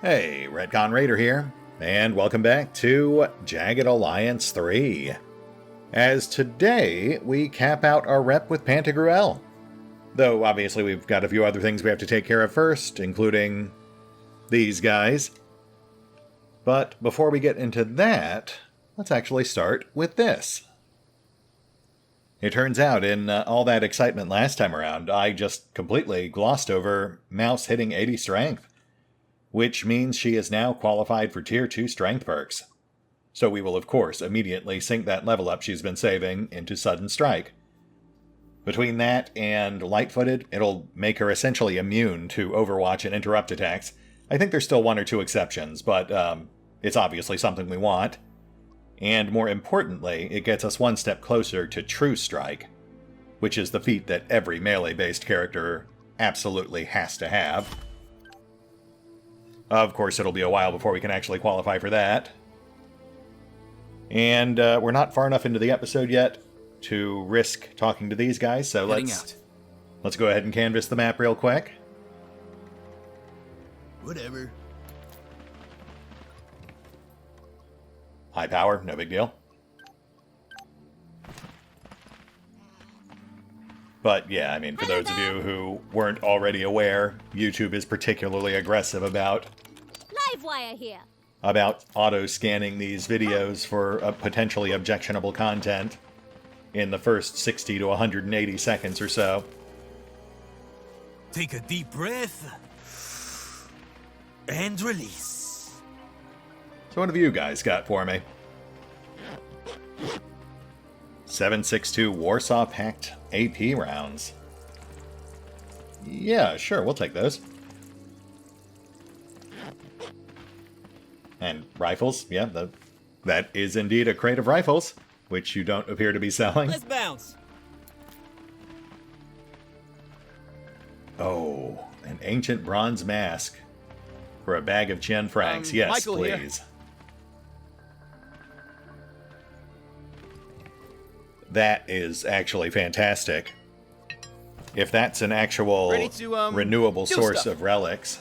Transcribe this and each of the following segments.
Hey, RetconRaider here, and welcome back to Jagged Alliance 3. As today, we cap out our rep with Pantagruel. Though, obviously, we've got a few other things we have to take care of first, including these guys. But before we get into that, let's actually start with this. It turns out, in all that excitement last time around, I just completely glossed over Mouse hitting 80 strength, which means she is now qualified for Tier 2 strength perks. So we will of course immediately sink that level up she's been saving into Sudden Strike. Between that and Light-Footed, it'll make her essentially immune to Overwatch and Interrupt attacks. I think there's still one or two exceptions, but it's obviously something we want. And more importantly, it gets us one step closer to True Strike, which is the feat that every melee-based character absolutely has to have. Of course, it'll be a while before we can actually qualify for that. And we're not far enough into the episode yet to risk talking to these guys, so let's go ahead and canvas the map real quick. Whatever. High power, no big deal. But yeah, I mean, for those of you who weren't already aware, YouTube is particularly aggressive about Livewire here. About auto-scanning these videos for potentially objectionable content in the first 60 to 180 seconds or so. Take a deep breath and release. So what have you guys got for me? 7.62 Warsaw Pact AP rounds. Yeah, sure, we'll take those. And rifles, yeah, that is indeed a crate of rifles, which you don't appear to be selling. Let's bounce. Oh, an ancient bronze mask for a bag of Chen francs. Yes, Michael please. Here. That is actually fantastic. If that's an actual renewable source of relics,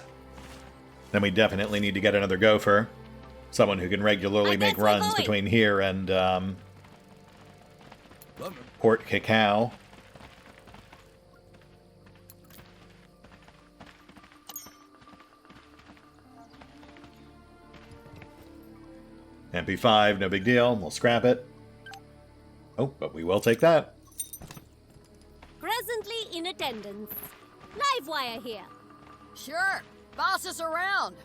then we definitely need to get another gopher. Someone who can regularly make runs between here and Port Cacao. MP5, no big deal. We'll scrap it. Oh, but we will take that. Presently in attendance. Livewire here. Sure. Boss us around.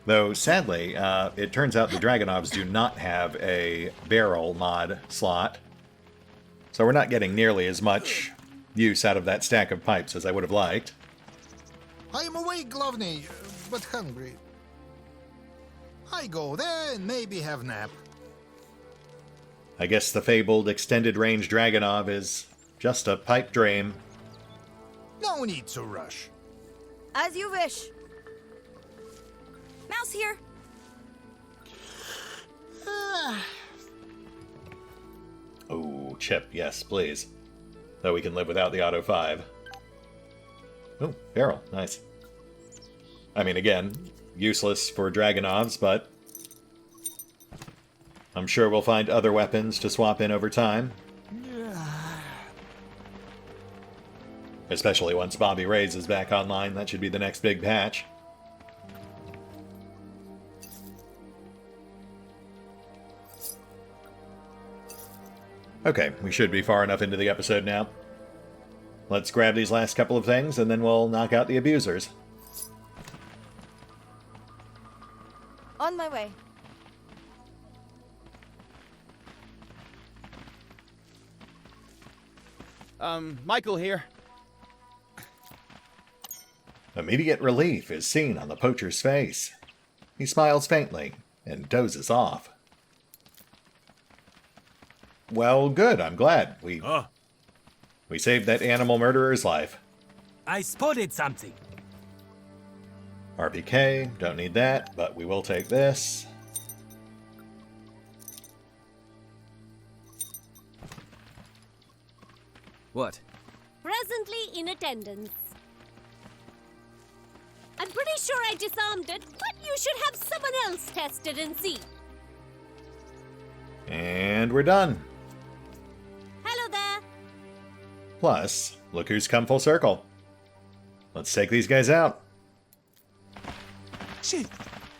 Though, sadly, it turns out the Dragonovs do not have a barrel mod slot. So we're not getting nearly as much use out of that stack of pipes as I would have liked. I am awake, Glovny, but hungry. I go there and maybe have nap. I guess the fabled extended-range Dragonov is just a pipe dream. No need to rush. As you wish. Mouse here. Oh, chip, yes, please. Though we can live without the Auto 5. Oh, barrel, nice. I mean, again, useless for Dragonovs, but I'm sure we'll find other weapons to swap in over time. Especially once Bobby Ray's is back online, that should be the next big patch. Okay, we should be far enough into the episode now. Let's grab these last couple of things, and then we'll knock out the abusers. On my way. Michael here. Immediate relief is seen on the poacher's face. He smiles faintly and dozes off. Well, good, I'm glad. We saved that animal murderer's life. I spotted something. RPK, don't need that, but we will take this. What? Presently in attendance. I'm pretty sure I disarmed it, but you should have someone else test it and see. And we're done. Hello there. Plus, look who's come full circle. Let's take these guys out. Shit,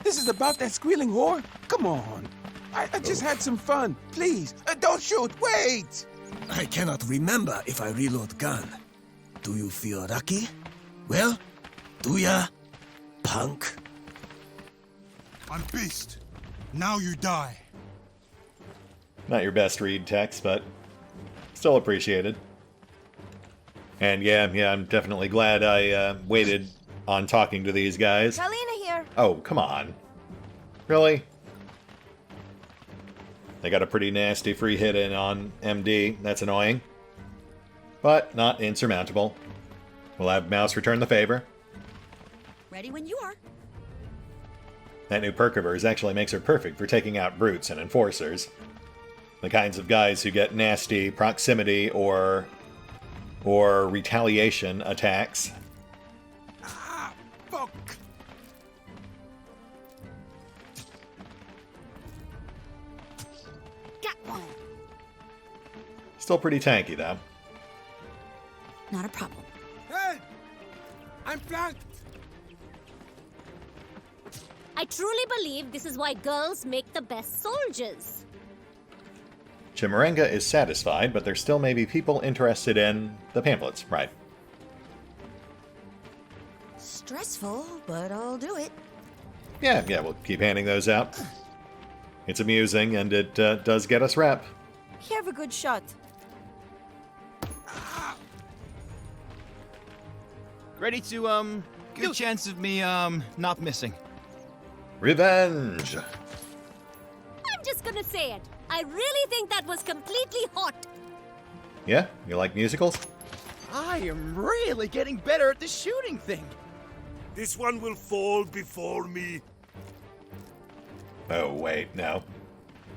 this is about that squealing whore? Come on. I just had some fun. Please, don't shoot. Wait! I cannot remember if I reload gun. Do you feel lucky? Well, do ya, punk? I'm beast. Now you die. Not your best read text, but still appreciated. And yeah, I'm definitely glad I waited on talking to these guys. Kalina here. Oh, come on. Really? They got a pretty nasty free hit in on MD. That's annoying. But not insurmountable. We'll have Mouse return the favor. Ready when you are. That new perk of hers actually makes her perfect for taking out brutes and enforcers. The kinds of guys who get nasty proximity or retaliation attacks. Ah, fuck. Got one. Still pretty tanky, though. Not a problem. Hey! I'm flanked. I truly believe this is why girls make the best soldiers. Chimarenga is satisfied, but there still may be people interested in the pamphlets, right? Stressful, but I'll do it. Yeah, we'll keep handing those out. It's amusing, and it does get us rep. Have a good shot. Ready to, good chance of me, not missing. Revenge! I'm just gonna say it. I really think that was completely hot. Yeah? You like musicals? I am really getting better at the shooting thing. This one will fall before me. Oh, wait, no.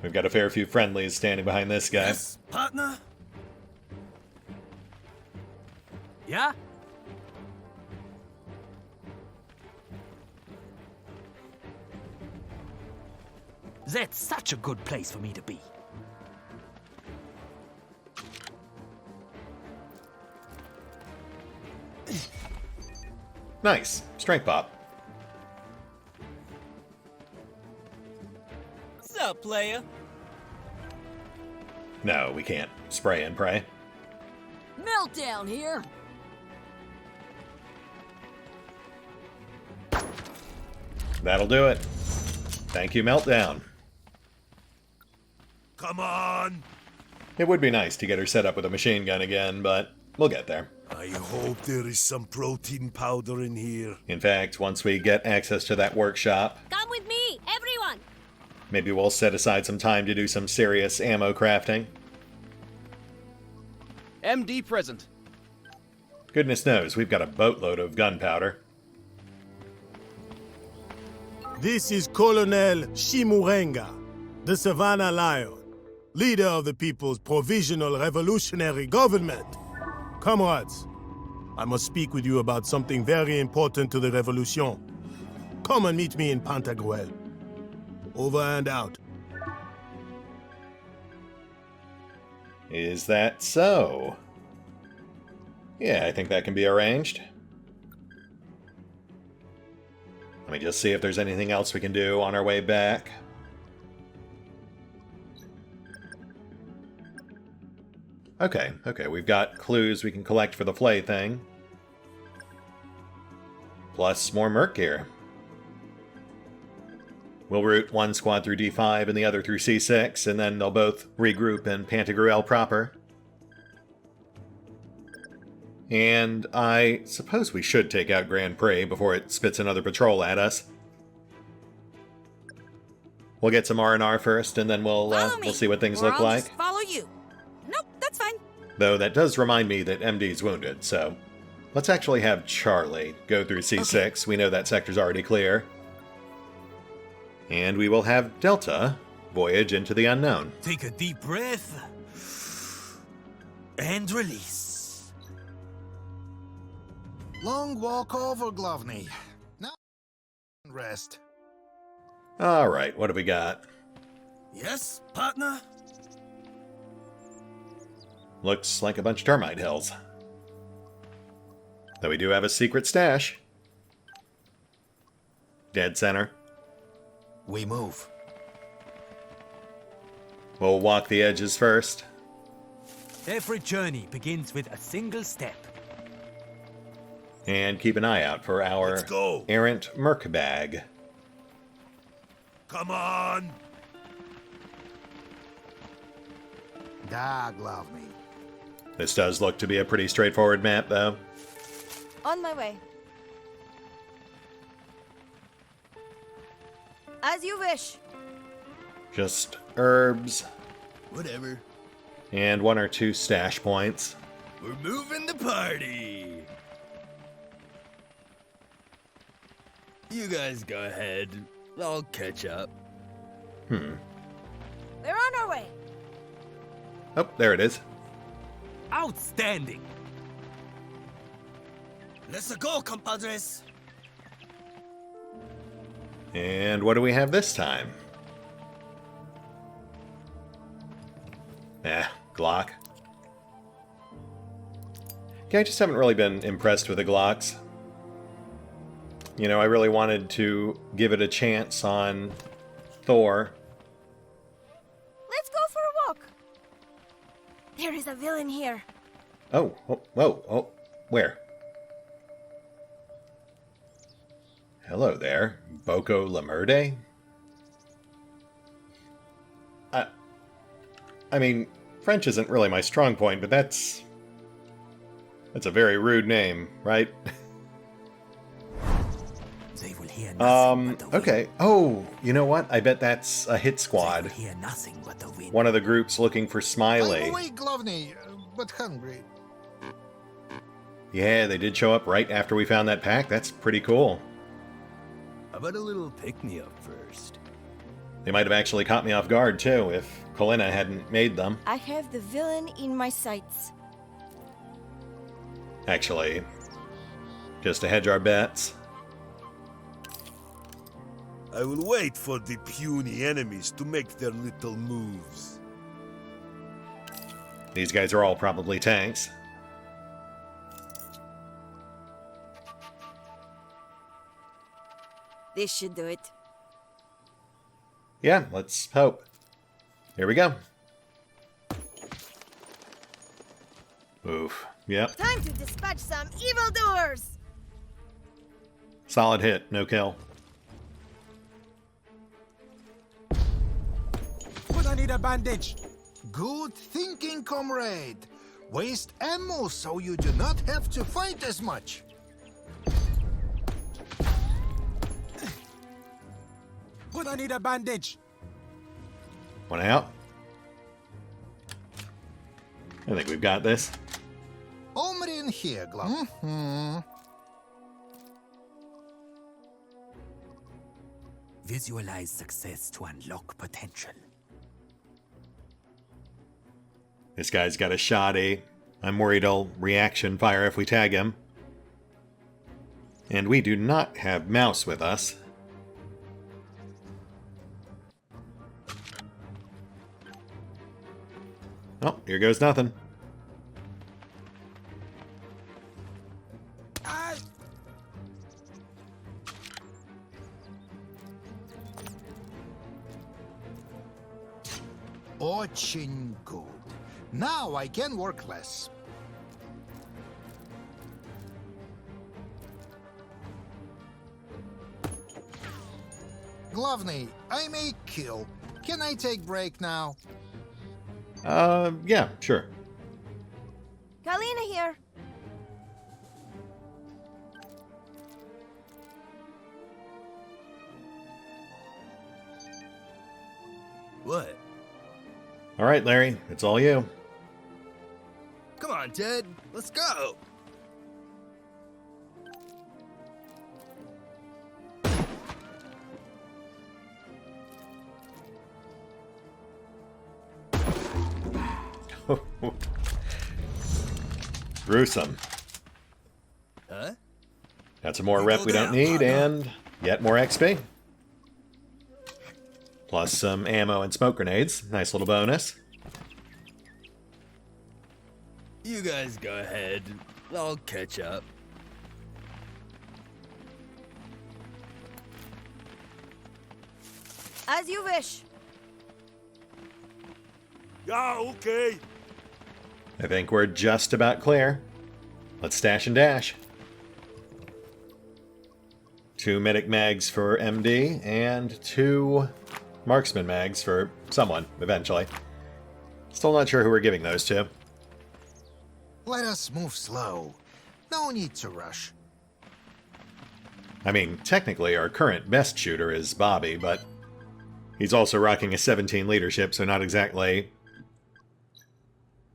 We've got a fair few friendlies standing behind this guy. Yes, partner? Yeah? That's such a good place for me to be. Nice. Strength pop. What's up, player? No, we can't spray and pray. Meltdown here. That'll do it. Thank you, Meltdown. Come on. It would be nice to get her set up with a machine gun again, but we'll get there. I hope there is some protein powder in here. In fact, once we get access to that workshop, Come with me, everyone. maybe we'll set aside some time to do some serious ammo crafting. MD present. Goodness knows, we've got a boatload of gunpowder. This is Colonel Chimurenga, the Savannah Lion, leader of the People's Provisional Revolutionary Government. Comrades, I must speak with you about something very important to the Revolution. Come and meet me in Pantagruel. Over and out. Is that so? Yeah, I think that can be arranged. Let me just see if there's anything else we can do on our way back. Okay, we've got clues we can collect for the flay thing. Plus more merc gear. We'll route one squad through D5 and the other through C6, and then they'll both regroup in Pantagruel proper. And I suppose we should take out Grand Prix before it spits another patrol at us. We'll get some R&R first, and then we'll see what things look like. Follow you. Nope, that's fine. Though that does remind me that MD's wounded, so let's actually have Charlie go through C6. Okay. We know that sector's already clear. And we will have Delta voyage into the unknown. Take a deep breath. And release. Long walk over, Glovney. rest. Alright, what do we got? Yes, partner? Looks like a bunch of termite hills. Though we do have a secret stash. Dead center. We move. We'll walk the edges first. Every journey begins with a single step. And keep an eye out for our Let's go. errant merc bag. Come on! Da, Glavny. This does look to be a pretty straightforward map, though. On my way. As you wish. Just herbs Whatever. and 1 or 2 stash points. We're moving the party. You guys go ahead. I'll catch up. We're on our way. Oh, there it is. Outstanding! Let's go, compadres. And what do we have this time? Glock. Yeah, I just haven't really been impressed with the Glocks. You know, I really wanted to give it a chance on Thor. Let's go for a walk. There is a villain here. Oh, where? Hello there, Boko Lamurde? I mean, French isn't really my strong point, but that's a very rude name, right? They will hear nothing but the wind. Okay. Oh, you know what? I bet that's a hit They squad. will hear nothing but the wind. One of the groups looking for Smiley. I'm awake, Glavny, but hungry. Yeah, they did show up right after we found that pack. That's pretty cool. How about a little pick-me-up first? They might have actually caught me off guard, too, if Colina hadn't made them. I have the villain in my sights. Actually, just to hedge our bets. I will wait for the puny enemies to make their little moves. These guys are all probably tanks. This should do it. Yeah, let's hope. Here we go. Oof. Yep. Time to dispatch some evildoers! Solid hit. No kill. But I need a bandage. Good thinking, comrade. Waste ammo so you do not have to fight as much. But I need a bandage. One out. I think we've got this. Omrin here, Glove. Visualize success to unlock potential. This guy's got a shoddy. I'm worried he'll reaction fire if we tag him. And we do not have Mouse with us. Oh, here goes nothing. Очень good. Now I can work less. Glavny, I may kill. Can I take break now? Yeah, sure. Kalina here. What? All right, Larry, it's all you. Come on, Ted. Let's go. Gruesome. Huh? Got some more rep we don't need, and yet more XP. Plus some ammo and smoke grenades. Nice little bonus. You guys go ahead. I'll catch up. As you wish. Yeah, okay. I think we're just about clear. Let's stash and dash. 2 medic mags for MD and 2 marksman mags for someone, eventually. Still not sure who we're giving those to. Let us move slow. No need to rush. I mean, technically our current best shooter is Bobby, but he's also rocking a 17 leadership, so not exactly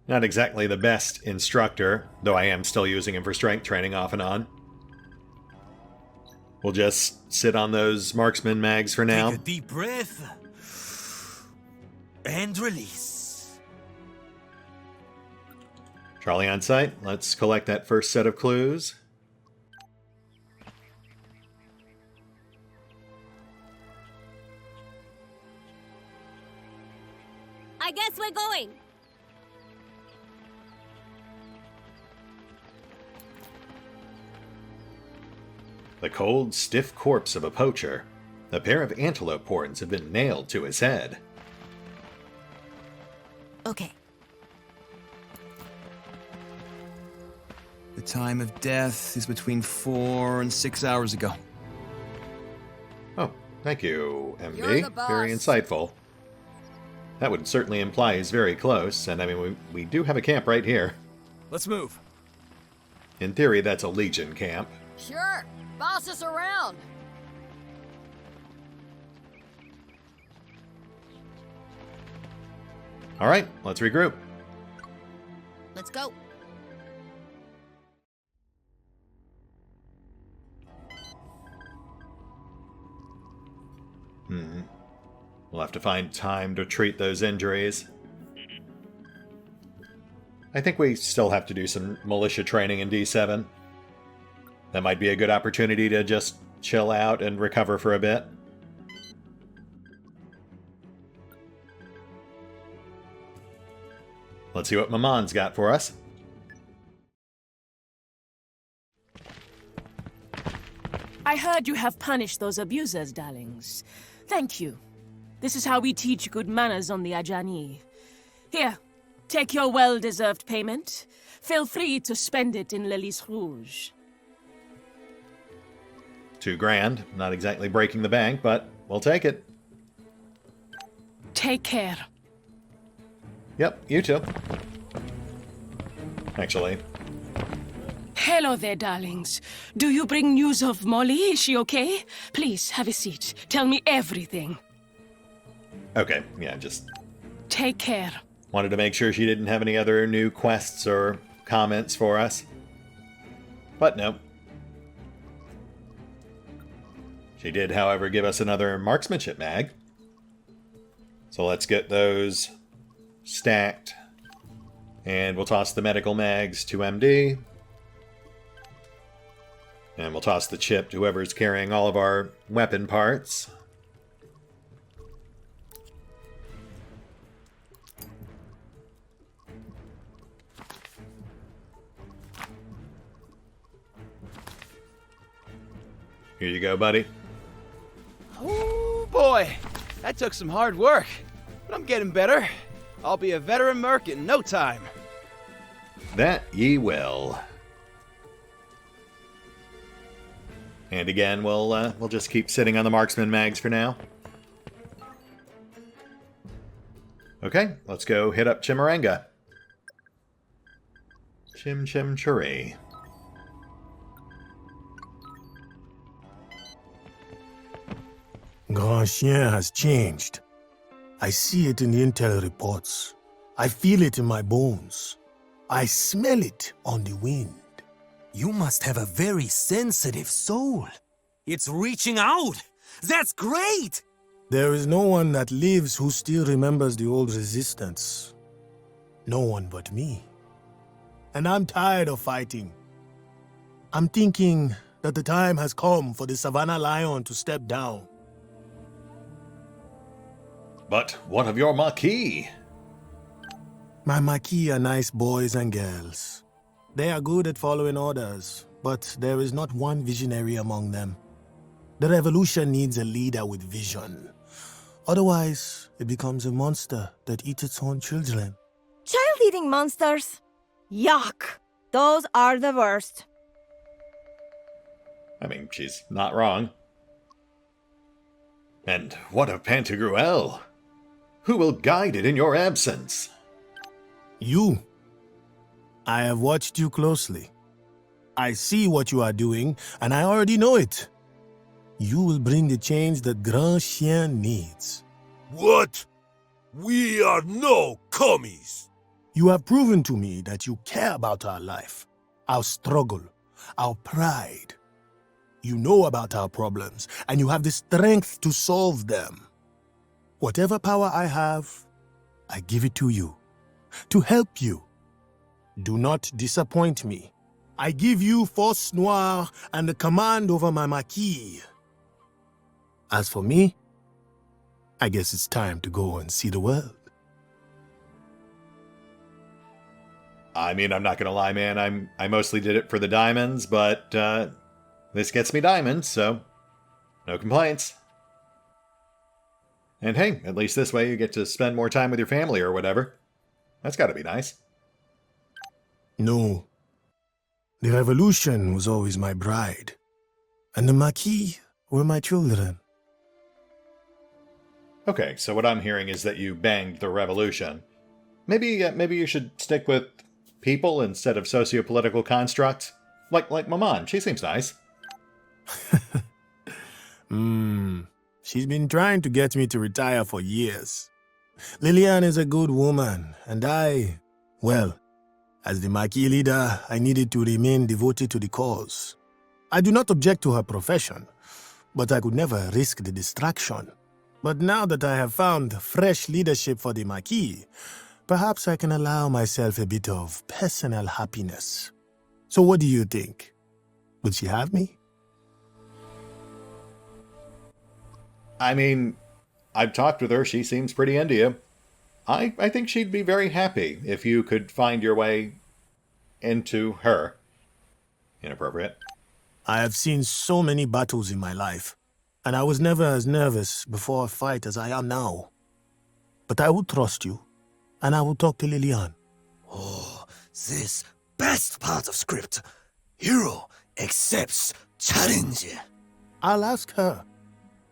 the best instructor, though I am still using him for strength training off and on. We'll just sit on those marksman mags for now. Take a deep breath. And release. Charlie on site. Let's collect that first set of clues. I guess we're going. The cold, stiff corpse of a poacher. A pair of antelope horns have been nailed to his head. Okay. The time of death is between 4 and 6 hours ago. Oh, thank you, You're MD. the boss. Very insightful. That would certainly imply he's very close, and I mean, we do have a camp right here. Let's move. In theory, that's a Legion camp. Sure. Boss us around. Alright, let's regroup. Let's go. We'll have to find time to treat those injuries. I think we still have to do some militia training in D7. That might be a good opportunity to just chill out and recover for a bit. Let's see what Mamon's got for us. I heard you have punished those abusers, darlings. Thank you. This is how we teach good manners on the Ajani. Here, take your well-deserved payment. Feel free to spend it in Lely's Rouge. $2,000. Not exactly breaking the bank, but we'll take it. Take care. Yep, you too. Actually, Hello there, darlings. Do you bring news of Molly? Is she okay? Please, have a seat. Tell me everything. okay, yeah, just Take care. wanted to make sure she didn't have any other new quests or comments for us. But no. She did, however, give us another marksmanship mag. So let's get those stacked. And we'll toss the medical mags to MD. And we'll toss the chip to whoever's carrying all of our weapon parts. Here you go, buddy. Oh boy, that took some hard work, but I'm getting better. I'll be a veteran merc in no time. That ye will. And again, we'll just keep sitting on the marksman mags for now. Okay, let's go hit up Chimarenga. Chim Chim Churee. Grand Chien has changed. I see it in the intel reports. I feel it in my bones. I smell it on the wind. You must have a very sensitive soul. It's reaching out. That's great! There is no one that lives who still remembers the old resistance. No one but me. And I'm tired of fighting. I'm thinking that the time has come for the Savannah Lion to step down. But what of your Marquis? My Marquis are nice boys and girls. They are good at following orders, but there is not one visionary among them. The revolution needs a leader with vision. Otherwise, it becomes a monster that eats its own children. Child-eating monsters? Yuck! Those are the worst. I mean, she's not wrong. And what of Pantagruel? Who will guide it in your absence? You. I have watched you closely. I see what you are doing, and I already know it. You will bring the change that Grand Chien needs. What? We are no commies! You have proven to me that you care about our life, our struggle, our pride. You know about our problems, and you have the strength to solve them. Whatever power I have, I give it to you, to help you. Do not disappoint me. I give you Force Noire and the command over my Marquis. As for me, I guess it's time to go and see the world. I mean, I'm not gonna lie, man. I mostly did it for the diamonds, but this gets me diamonds, so no complaints. And hey, at least this way you get to spend more time with your family or whatever. That's gotta be nice. No. The revolution was always my bride, and the Marquis were my children. Okay, so what I'm hearing is that you banged the revolution. Maybe you should stick with people instead of socio-political constructs. Like Maman, she seems nice. She's been trying to get me to retire for years. Lillian is a good woman, and well, as the Marquis leader, I needed to remain devoted to the cause. I do not object to her profession, but I could never risk the distraction. But now that I have found fresh leadership for the Marquis, perhaps I can allow myself a bit of personal happiness. So what do you think? Would she have me? I mean, I've talked with her. She seems pretty into you. I think she'd be very happy if you could find your way into her. Inappropriate. I have seen so many battles in my life, and I was never as nervous before a fight as I am now. But I will trust you, and I will talk to Lillian. Oh, this best part of script. Hero accepts challenge. I'll ask her.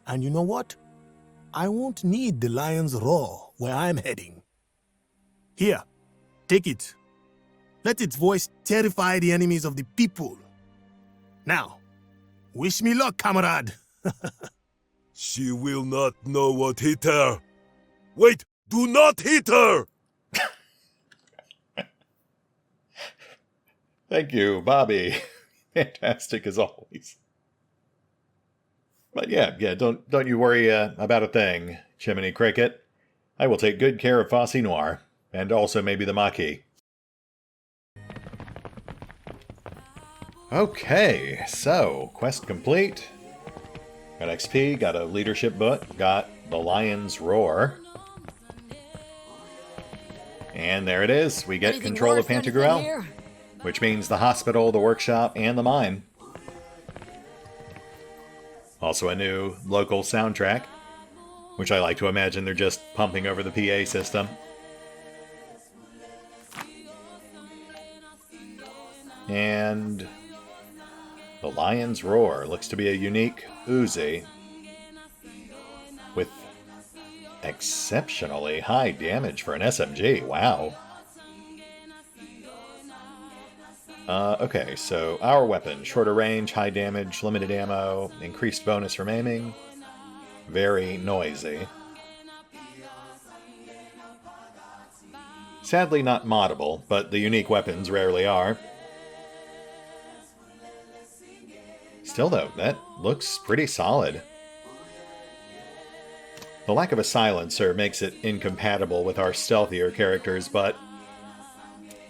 And you know what? I won't need the lion's roar where I'm heading. Here, take it. Let its voice terrify the enemies of the people. Now, wish me luck, comrade. She will not know what hit her. Wait, do not hit her! Thank you, Bobby. Fantastic as always. But yeah, don't you worry about a thing, Chimney Cricket. I will take good care of Fosse Noir, and also maybe the Marquis. Okay, so, quest complete. Got XP, got a leadership book, got the Lion's Roar. And there it is, we get control of Pantagruel, which means the hospital, the workshop, and the mine. Also a new local soundtrack, which I like to imagine they're just pumping over the PA system. And the Lion's Roar looks to be a unique Uzi with exceptionally high damage for an SMG. Wow. Okay, so our weapon, shorter range, high damage, limited ammo, increased bonus from aiming, very noisy. Sadly not moddable, but the unique weapons rarely are. Still though, that looks pretty solid. The lack of a silencer makes it incompatible with our stealthier characters, but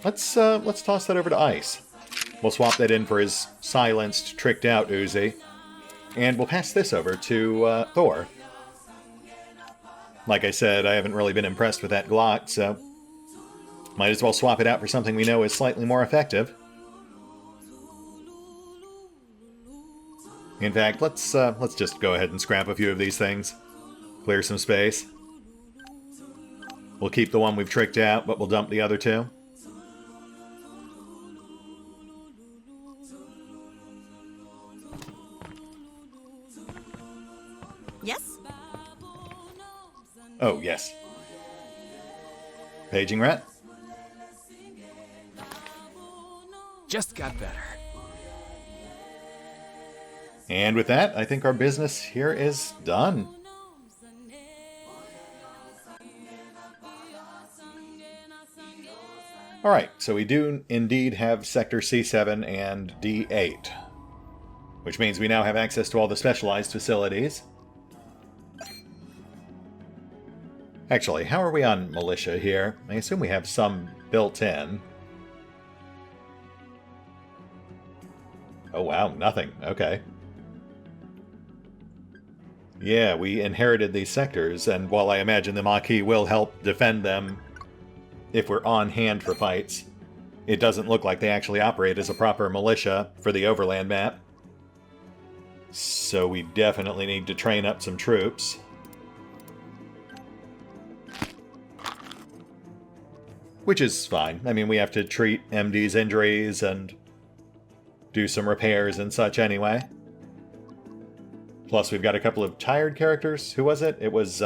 let's toss that over to Ice. We'll swap that in for his silenced, tricked-out Uzi. And we'll pass this over to Thor. Like I said, I haven't really been impressed with that Glock, so might as well swap it out for something we know is slightly more effective. In fact, let's just go ahead and scrap a few of these things. Clear some space. We'll keep the one we've tricked out, but we'll dump the other two. Yes? Oh, yes. Paging Rat. Just got better. And with that, I think our business here is done. Alright, so we do indeed have Sector C7 and D8. Which means we now have access to all the specialized facilities. Actually, how are we on militia here? I assume we have some built in. Oh wow, nothing. Okay. Yeah, we inherited these sectors, and while I imagine the Maquis will help defend them if we're on hand for fights, it doesn't look like they actually operate as a proper militia for the Overland map. So we definitely need to train up some troops. Which is fine. I mean, we have to treat MD's injuries and do some repairs and such anyway. Plus, we've got a couple of tired characters. Who was it? It was,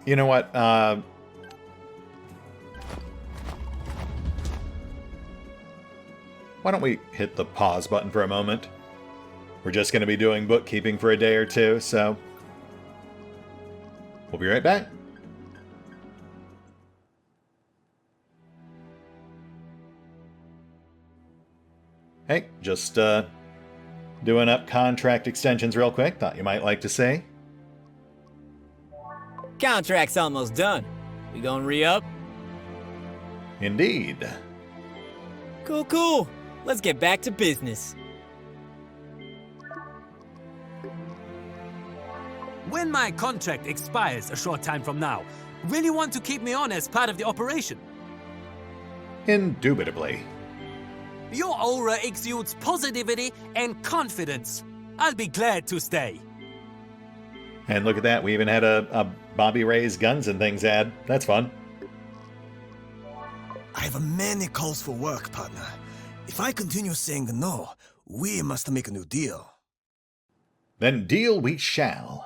you know what? Why don't we hit the pause button for a moment? We're just going to be doing bookkeeping for a day or two, so we'll be right back. Hey, just doing up contract extensions real quick. Thought you might like to see. Contract's almost done. We gonna re-up? Indeed. Cool, cool. Let's get back to business. When my contract expires a short time from now, will you want to keep me on as part of the operation? Indubitably. Your aura exudes positivity and confidence. I'll be glad to stay. And look at that, we even had a Bobby Ray's Guns and Things ad. That's fun. I have many calls for work, partner. If I continue saying no, we must make a new deal. Then deal we shall.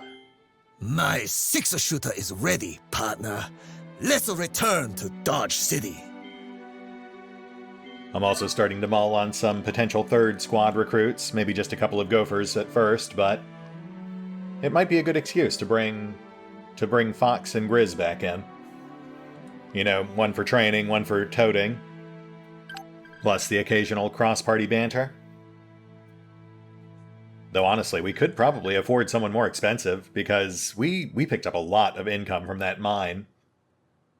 My six-shooter is ready, partner. Let's return to Dodge City. I'm also starting to mull on some potential third squad recruits, maybe just a couple of gophers at first, but it might be a good excuse to bring Fox and Grizz back in. You know, one for training, one for toting, plus the occasional cross-party banter. Though honestly, we could probably afford someone more expensive, because we picked up a lot of income from that mine.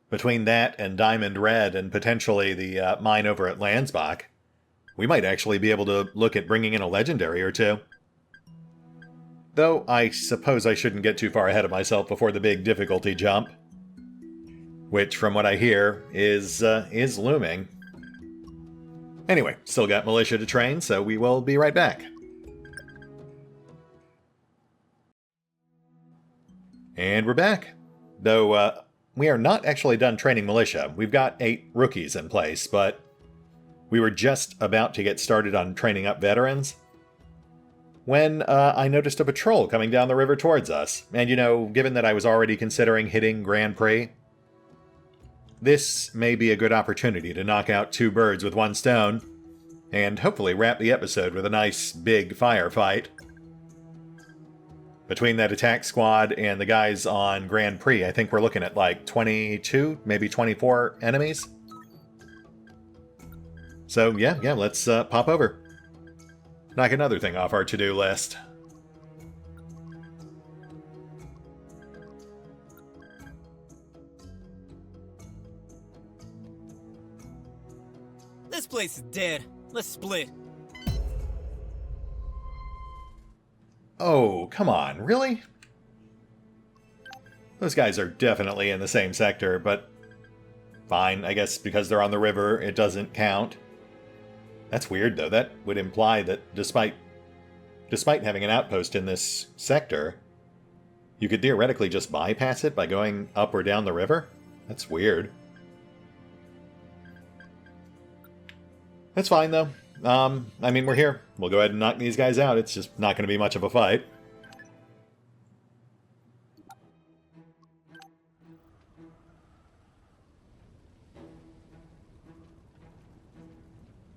Between that and Diamond Red and potentially the mine over at Landsbach, we might actually be able to look at bringing in a legendary or two. Though I suppose I shouldn't get too far ahead of myself before the big difficulty jump. Which, from what I hear, is looming. Anyway, still got militia to train, so we will be right back. And we're back. Though, we are not actually done training militia. We've got 8 rookies in place, but we were just about to get started on training up veterans when I noticed a patrol coming down the river towards us. And you know, given that I was already considering hitting Grand Prix, this may be a good opportunity to knock out 2 birds with 1 stone, and hopefully wrap the episode with a nice big firefight. Between that attack squad and the guys on Grand Prix, I think we're looking at like 22, maybe 24 enemies. So yeah, let's pop over. Knock another thing off our to-do list. This place is dead. Let's split. Oh, come on, really? Those guys are definitely in the same sector, but fine, I guess because they're on the river, it doesn't count. That's weird, though. That would imply that despite having an outpost in this sector, you could theoretically just bypass it by going up or down the river? That's weird. That's fine, though. I mean, we're here. We'll go ahead and knock these guys out. It's just not going to be much of a fight.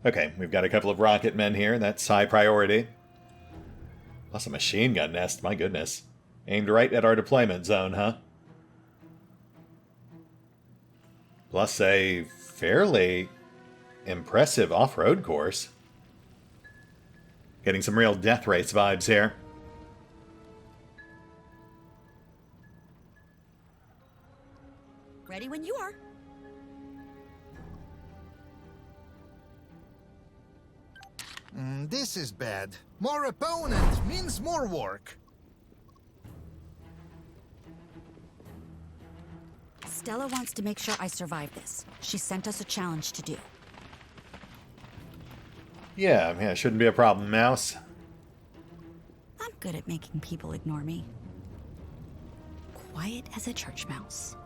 Okay, we've got a couple of rocket men here. That's high priority. Plus a machine gun nest, my goodness. Aimed right at our deployment zone, huh? Plus a fairly impressive off-road course. Getting some real Death Race vibes here. Ready when you are. This is bad. More opponent means more work. Stella wants to make sure I survive this. She sent us a challenge to do. Yeah, shouldn't be a problem, Mouse. I'm good at making people ignore me. Quiet as a church mouse.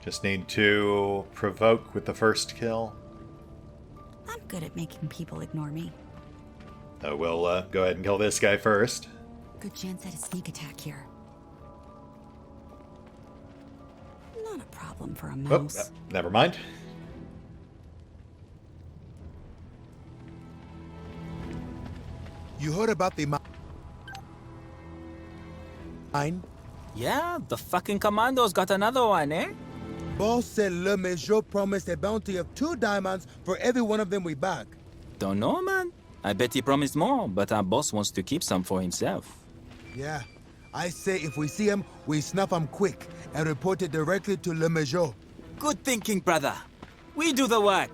Just need to provoke with the first kill. I'm good at making people ignore me. So we'll go ahead and kill this guy first. Good chance at a sneak attack here. Not a problem for a mouse. Oh, never mind. You heard about the mine? Yeah, the fucking commandos got another one, eh? Boss said Le Major promised a bounty of 2 diamonds for every one of them we bag. Don't know, man. I bet he promised more, but our boss wants to keep some for himself. Yeah, I say if we see him, we snuff him quick and report it directly to Le Major. Good thinking, brother. We do the work.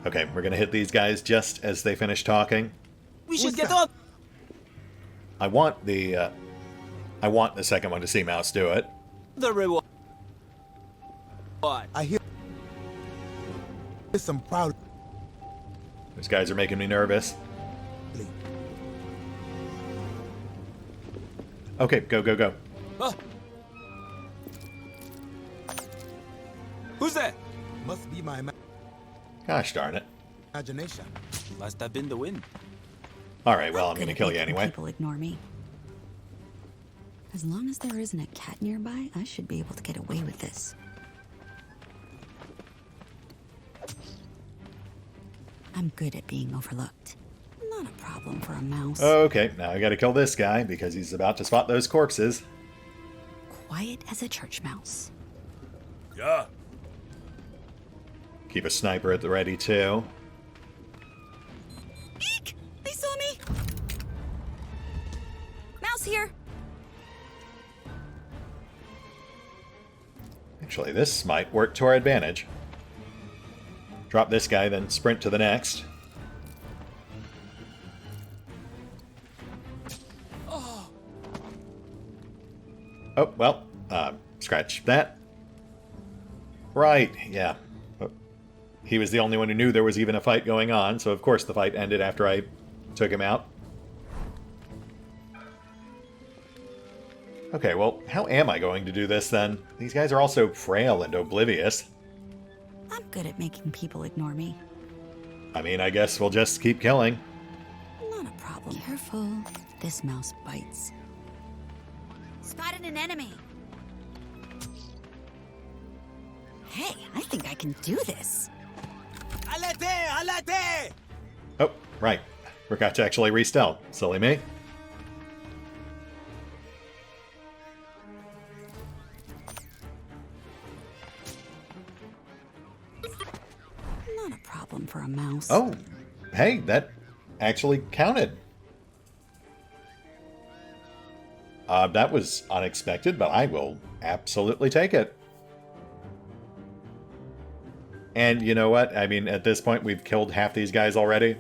Okay, we're gonna hit these guys just as they finish talking. We should get up. I want the second one to see Mouse do it. The reward. I hear some proud. These guys are making me nervous. Okay, go, go, go. Who's that? Must be my Gosh darn it. imagination. Must have been the wind. All right, well, I'm going to kill you anyway. People ignore me. As long as there isn't a cat nearby, I should be able to get away with this. I'm good at being overlooked. Not a problem for a mouse. Okay, now I got to kill this guy because he's about to spot those corpses. Quiet as a church mouse. Yeah. Keep a sniper at the ready, too. Eek! They saw me! Mouse here! Actually, this might work to our advantage. Drop this guy, then sprint to the next. Oh, well, scratch that. Right, yeah. He was the only one who knew there was even a fight going on, so of course the fight ended after I took him out. Okay, well, how am I going to do this then? These guys are all so frail and oblivious. I'm good at making people ignore me. I mean, I guess we'll just keep killing. Not a problem. Careful. This mouse bites. Spotted an enemy. Hey, I think I can do this. Alate! Alate! Oh, right. Forgot to actually re-stealth. Silly me. Not a problem for a mouse. Oh, hey, that actually counted. That was unexpected, but I will absolutely take it. And you know what? I mean, at this point, we've killed half these guys already.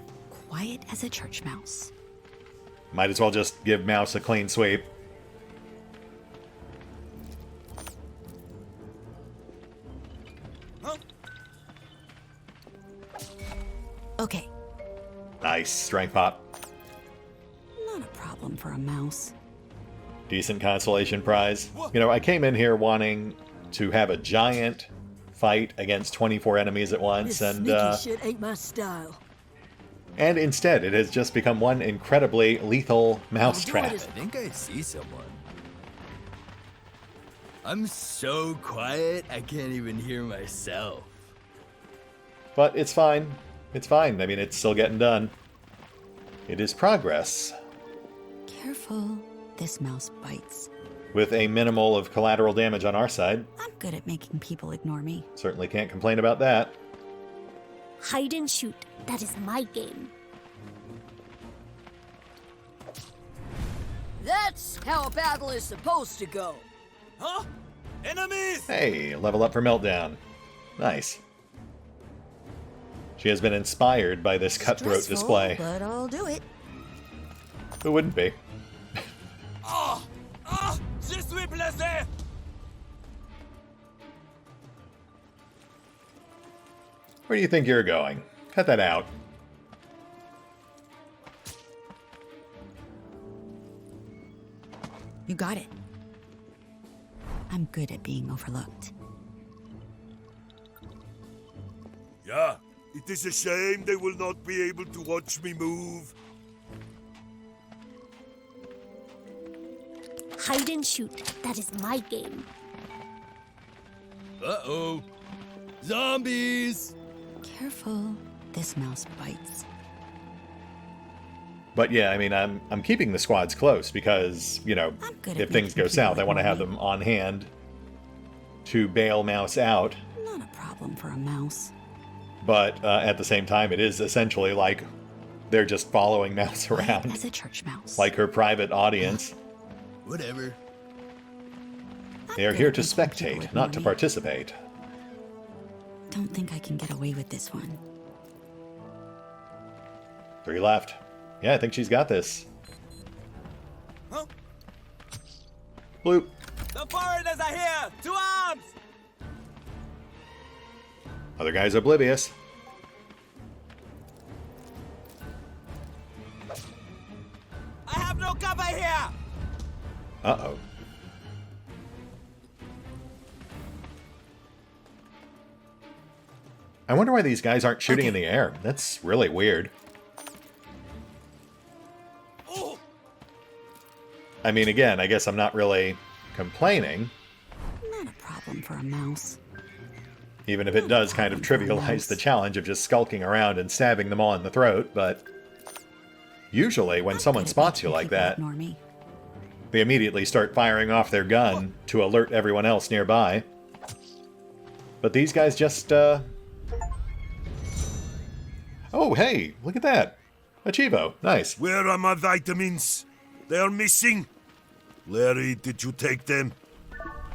Quiet as a church mouse. Might as well just give Mouse a clean sweep. Okay. Nice. Strength pop. Not a problem for a mouse. Decent consolation prize. You know, I came in here wanting to have a giant fight against 24 enemies at once, and shit ain't my style. And instead, it has just become one incredibly lethal mousetrap. I think I see someone. I'm so quiet, I can't even hear myself. But it's fine. It's fine. I mean, it's still getting done. It is progress. Careful. This mouse bites. With a minimal of collateral damage on our side. I'm good at making people ignore me. Certainly can't complain about that. Hide and shoot. That is my game. That's how a battle is supposed to go. Huh? Enemies! Hey, level up for Meltdown. Nice. She has been inspired by this cutthroat display. But I'll do it. Who wouldn't be? Je suis blessé! Where do you think you're going? Cut that out. You got it. I'm good at being overlooked. Yeah, it is a shame they will not be able to watch me move. Hide and shoot. That is my game. Uh-oh. Zombies! Careful. This mouse bites. But yeah, I mean, I'm keeping the squads close because, you know, if things go south, I want to have them on hand to bail Mouse out. Not a problem for a mouse. But at the same time, it is essentially like they're just following Mouse around. As a church mouse. Like her private audience. Whatever. They are here to spectate, not to participate. Don't think I can get away with this one. 3 left. Yeah, I think she's got this. Huh? Bloop. The foreigners are here! To arms! Other guy's oblivious. I have no cover here! Uh-oh. I wonder why these guys aren't shooting in the air. That's really weird. I mean, again, I guess I'm not really complaining. Not a problem for a mouse. Even if it does kind of trivialize the challenge of just skulking around and stabbing them all in the throat, but usually when someone spots you like that, they immediately start firing off their gun to alert everyone else nearby. But these guys just, Oh, hey, look at that. Achivo, nice. Where are my vitamins? They are missing. Larry, did you take them?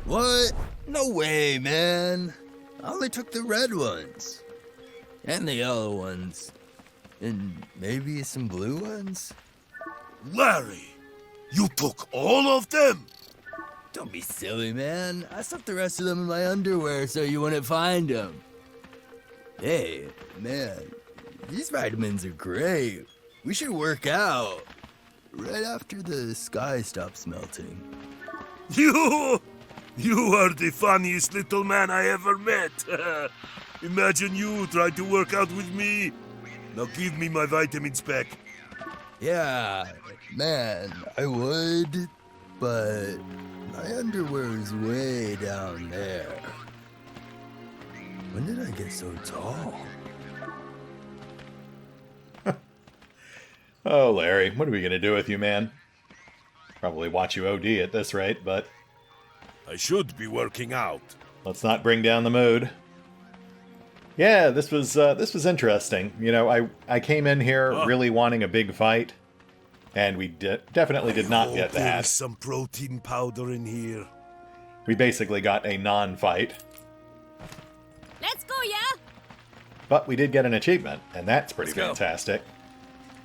What? No way, man. I only took the red ones. And the yellow ones. And maybe some blue ones? Larry, you took all of them? Don't be silly, man. I stuffed the rest of them in my underwear so you wouldn't find them. Hey, man, these vitamins are great. We should work out. Right after the sky stops melting. You are the funniest little man I ever met. Imagine you trying to work out with me. Now give me my vitamins back. Yeah, man, I would, but my underwear is way down there. When did I get so tall? Oh, Larry, what are we going to do with you, man? Probably watch you OD at this rate, but I should be working out. Let's not bring down the mood. Yeah, this was interesting. You know, I came in here really wanting a big fight, and we definitely did not get that. There's some protein powder in here. We basically got a non-fight. Let's go, yeah? But we did get an achievement, and that's pretty fantastic.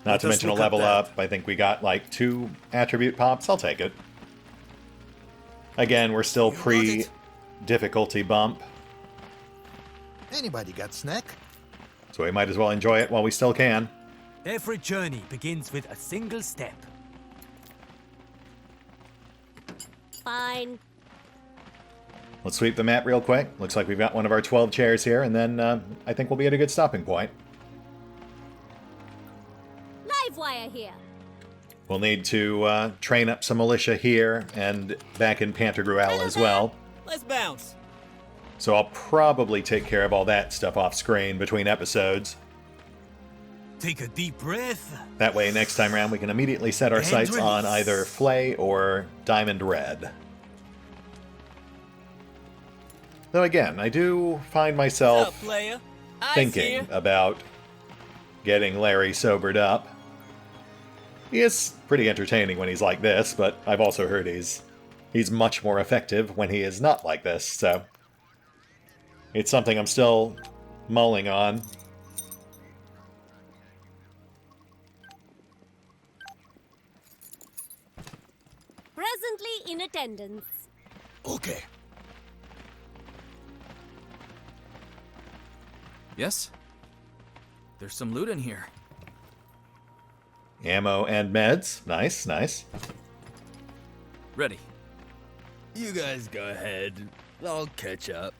Not to mention a level up. I think we got like 2 attribute pops. I'll take it. Again, we're still pre-difficulty bump. Anybody got snack? So we might as well enjoy it while we still can. Every journey begins with a single step. Fine. Let's sweep the map real quick. Looks like we've got one of our 12 chairs here, and then I think we'll be at a good stopping point. Live wire here. We'll need to train up some militia here and back in Pantagruel as well. Let's bounce. So I'll probably take care of all that stuff off screen between episodes. Take a deep breath. That way, next time around, we can immediately set our sights on either Flay or Diamond Red. Though again, I do find myself thinking about getting Larry sobered up. He is pretty entertaining when he's like this, but I've also heard he's much more effective when he is not like this, so it's something I'm still mulling on. Presently in attendance. Okay. Yes? There's some loot in here. Ammo and meds. Nice, nice. Ready. You guys go ahead. I'll catch up.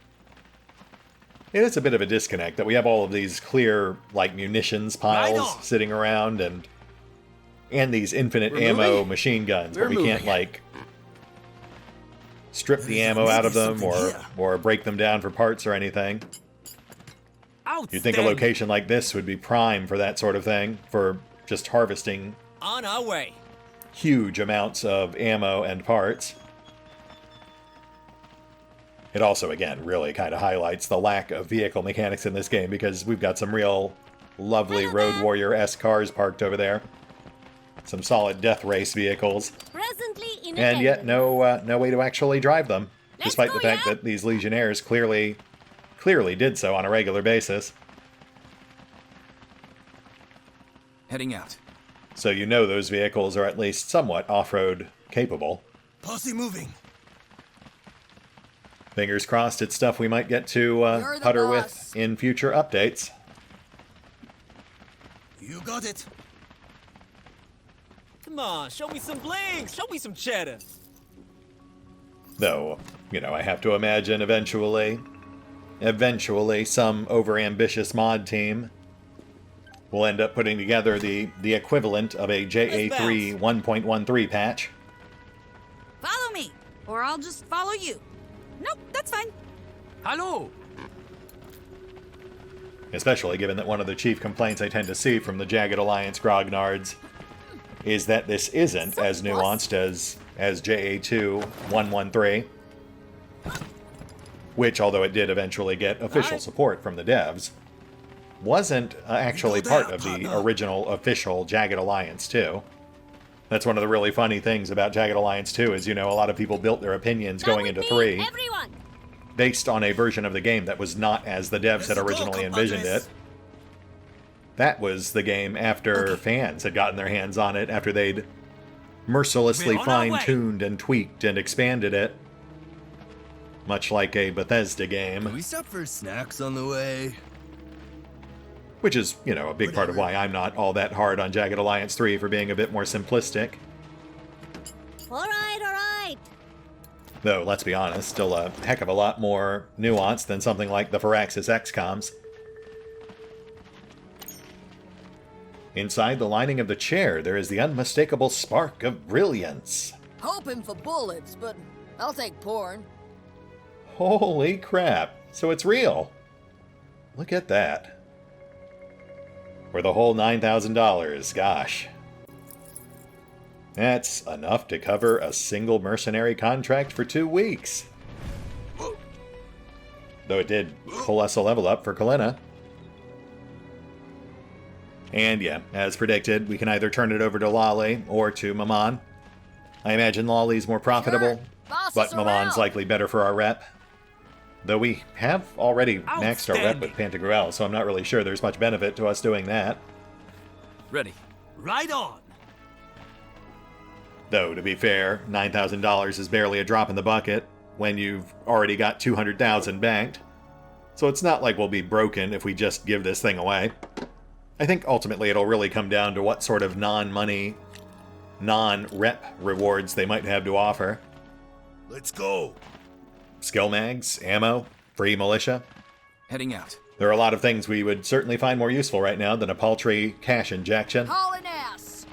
It is a bit of a disconnect that we have all of these clear, like, munitions piles sitting around and these infinite ammo machine guns, but we can't, like, strip the ammo out of them or break them down for parts or anything. You'd think a location like this would be prime for that sort of thing, for just harvesting on our way. Huge amounts of ammo and parts. It also, again, really kind of highlights the lack of vehicle mechanics in this game because we've got some real lovely Road Warrior-esque cars parked over there. Some solid death race vehicles. And yet no way to actually drive them, despite the fact that these Legionnaires clearly did so on a regular basis. Heading out. So you know those vehicles are at least somewhat off-road capable. Posse moving. Fingers crossed it's stuff we might get to putter with in future updates. You got it. Come on, show me some bling, show me some cheddar. Though, you know, I have to imagine eventually some overambitious mod team will end up putting together the equivalent of a JA3 1.13 patch. Follow me, or I'll just follow you. Nope, that's fine. Hello. Especially given that one of the chief complaints I tend to see from the Jagged Alliance grognards is that this isn't as nuanced as JA2 113, which, although it did eventually get official support from the devs, wasn't actually part of the original official Jagged Alliance 2. That's one of the really funny things about Jagged Alliance 2 is, you know, a lot of people built their opinions going into 3 based on a version of the game that was not as the devs had originally envisioned it. That was the game after fans had gotten their hands on it, after they'd mercilessly fine-tuned and tweaked and expanded it. Much like a Bethesda game. Can we stop for snacks on the way? Which is, you know, a big part of why I'm not all that hard on Jagged Alliance 3 for being a bit more simplistic. All right. Though, let's be honest, still a heck of a lot more nuanced than something like the Firaxis XComs. Inside the lining of the chair, there is the unmistakable spark of brilliance. Hoping for bullets, but I'll take porn. Holy crap. So it's real. Look at that. For the whole $9,000, gosh. That's enough to cover a single mercenary contract for 2 weeks. Though it did pull us a level up for Kalina. And yeah, as predicted, we can either turn it over to Lolly or to Maman. I imagine Lolly's more profitable, but Maman's likely better for our rep. Though we have already maxed our rep with Pantagruel, so I'm not really sure there's much benefit to us doing that. Ready. Right on. Though, to be fair, $9,000 is barely a drop in the bucket when you've already got $200,000 banked. So it's not like we'll be broken if we just give this thing away. I think ultimately it'll really come down to what sort of non-money, non-rep rewards they might have to offer. Let's go. Skill mags, ammo, free militia. Heading out. There are a lot of things we would certainly find more useful right now than a paltry cash injection. Hauling ass.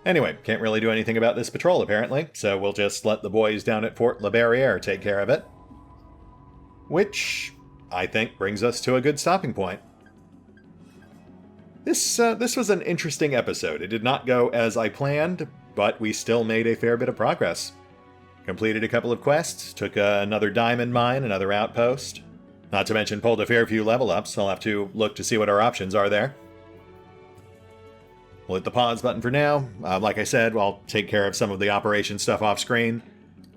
Anyway, can't really do anything about this patrol apparently, so we'll just let the boys down at Fort La Barriere take care of it. Which, I think, brings us to a good stopping point. This was an interesting episode. It did not go as I planned, but we still made a fair bit of progress. Completed a couple of quests, took another diamond mine, another outpost. Not to mention pulled a fair few level ups, so I'll have to look to see what our options are there. We'll hit the pause button for now. Like I said, I'll take care of some of the operation stuff off screen.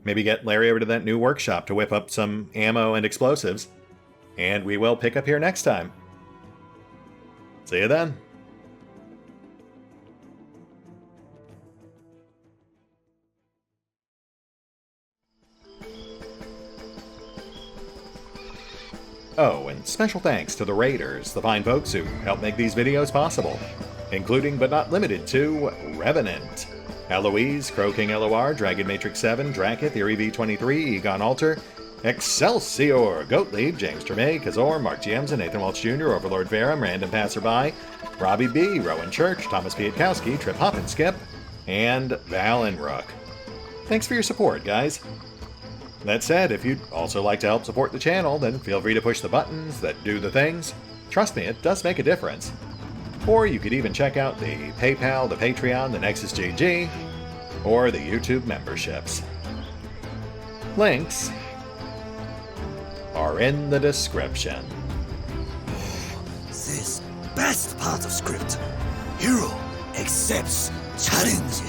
Maybe get Larry over to that new workshop to whip up some ammo and explosives. And we will pick up here next time. See you then. Oh, and special thanks to the Raiders, the fine folks who help make these videos possible, including but not limited to Revenant, Alois, CrowkingLoR, Dragon Matrix 7, Drakiith, ErieV23, EgonAlter, Exsellsior, Gottlieb, James Trimmier, Kazorm, Mark Giemza, Nathan Welch Jr., OverlordPherom, RandomPassrby, RobbyB, Rowan Church, Tomasz Piątkowski, Triphoppenskip, and Valinrook. Thanks for your support, guys. That said, if you'd also like to help support the channel, then feel free to push the buttons that do the things. Trust me, it does make a difference. Or you could even check out the PayPal, the Patreon, the Nexus GG, or the YouTube memberships. Links are in the description. This best part of script. Hero accepts challenge.